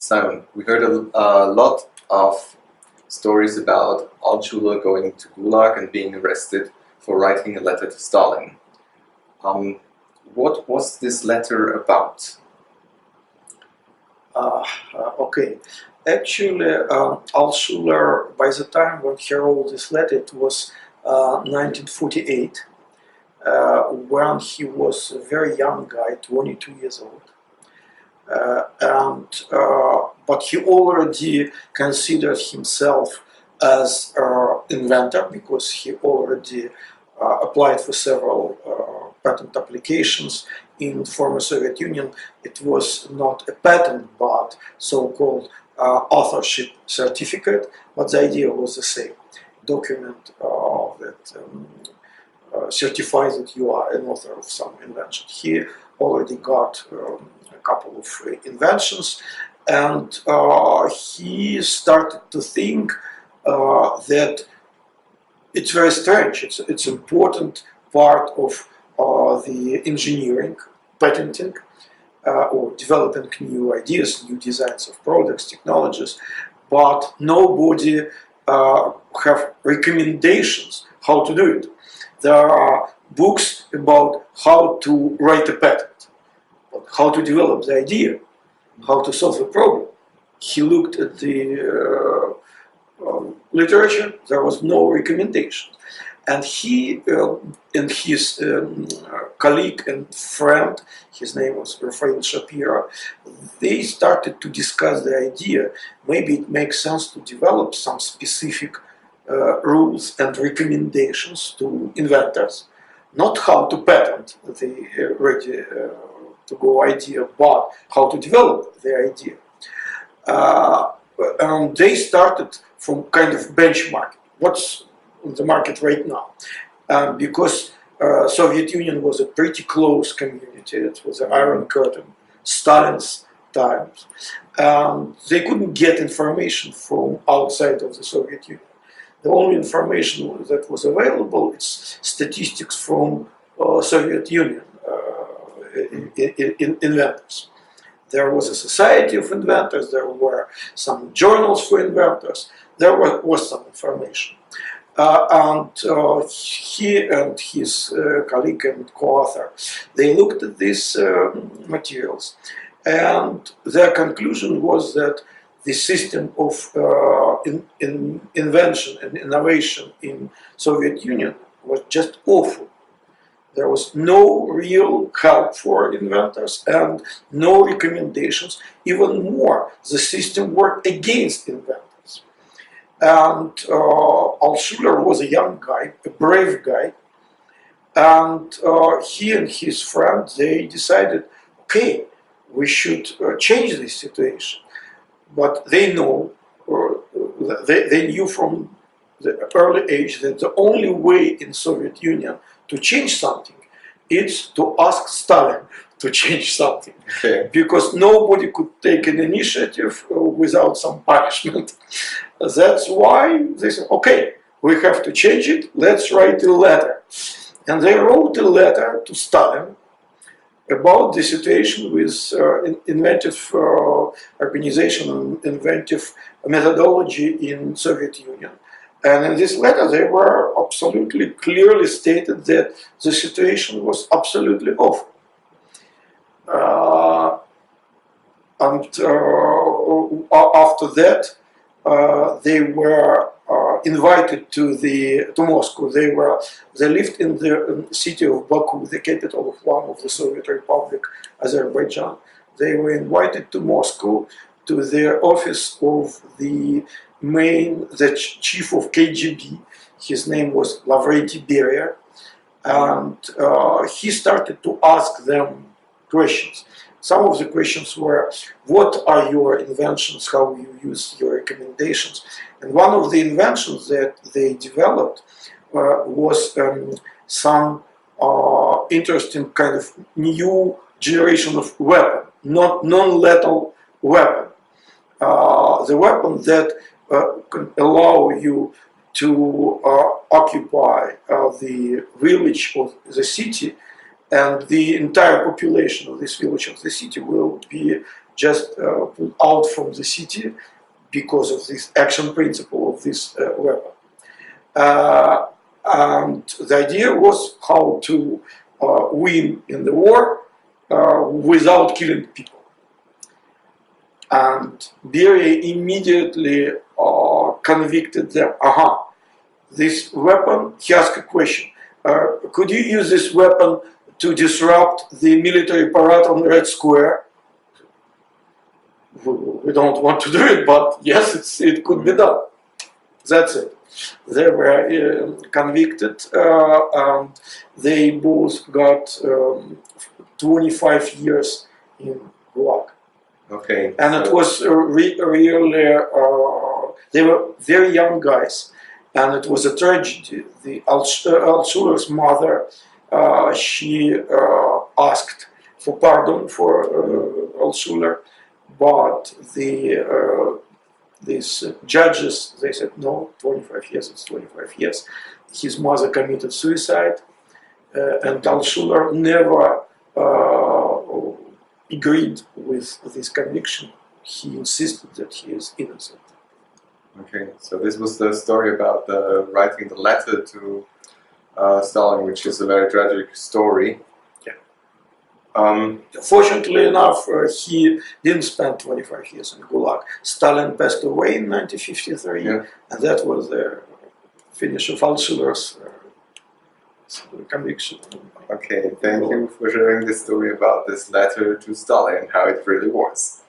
Simon, we heard a lot of stories about Altshuller going to Gulag and being arrested for writing a letter to Stalin. What was this letter about? Okay. Actually, Altshuller, by the time when he wrote this letter, it was 1948, when he was a very young guy, 22 years old. But he already considered himself as an inventor because he already applied for several patent applications in former Soviet Union. It was not a patent but so-called authorship certificate, but the idea was the same. Document that certifies that you are an author of some invention. He already got a couple of inventions, and he started to think that it's very strange. It's an important part of the engineering, patenting, or developing new ideas, new designs of products, technologies, but nobody have recommendations how to do it. There are books about how to write a patent, but how to develop the idea, how to solve the problem. He looked at the literature, there was no recommendation. And he and his colleague and friend, his name was Raphael Shapiro, they started to discuss the idea, maybe it makes sense to develop some specific rules and recommendations to inventors, not how to patent the ready to go idea, but how to develop the idea. And they started from kind of benchmark. What's on the market right now? Because Soviet Union was a pretty close community. It was the Iron Curtain, Stalin's times. They couldn't get information from outside of the Soviet Union. The only information that was available is statistics from Soviet Union inventors. There was a society of inventors, there were some journals for inventors, there was some information. And he and his colleague and co-author, they looked at these materials, and their conclusion was that the system of invention and innovation in Soviet Union was just awful. There was no real help for inventors and no recommendations. Even more, the system worked against inventors. And Altshuller was a young guy, a brave guy, and he and his friend, they decided, okay, we should change this situation. But they know, they knew from the early age that the only way in Soviet Union to change something is to ask Stalin to change something. Okay. Because nobody could take an initiative without some punishment. That's why they said, okay, we have to change it, let's write a letter. And they wrote a letter to Stalin about the situation with inventive organization and inventive methodology in Soviet Union. And in this letter, they were absolutely clearly stated that the situation was absolutely awful. And after that, they were invited to Moscow. They lived in the city of Baku, the capital of one of the Soviet Republic, Azerbaijan. They were invited to Moscow to the office of the chief of KGB. His name was Lavrentiy Beria, and he started to ask them questions. Some of the questions were, what are your inventions, how you use your recommendations? And one of the inventions that they developed was some interesting kind of new generation of weapon, not non-lethal weapon. The weapon that can allow you to occupy the village of the city, and the entire population of this village of the city will be just pulled out from the city because of this action principle of this weapon. And the idea was how to win in the war without killing people. And Beria immediately convicted them. This weapon, he asked a question. Could you use this weapon to disrupt the military parade on Red Square? We don't want to do it, but yes, it could be done. That's it. They were convicted, and they both got 25 years in Gulag. Okay. And it was really, they were very young guys, and it was a tragedy. The Altshuller's mother, she asked for pardon for Altshuller, but these judges, they said, no, 25 years, it's 25 years. His mother committed suicide, and Altshuller never agreed with this conviction. He insisted that he is innocent. Okay, so this was the story about writing the letter to Stalin, which is a very tragic story. Fortunately enough, he didn't spend 25 years in Gulag. Stalin passed away in 1953, and that was the finish of Altschuller's conviction. Okay, thank you for sharing the story about this letter to Stalin and how it really was.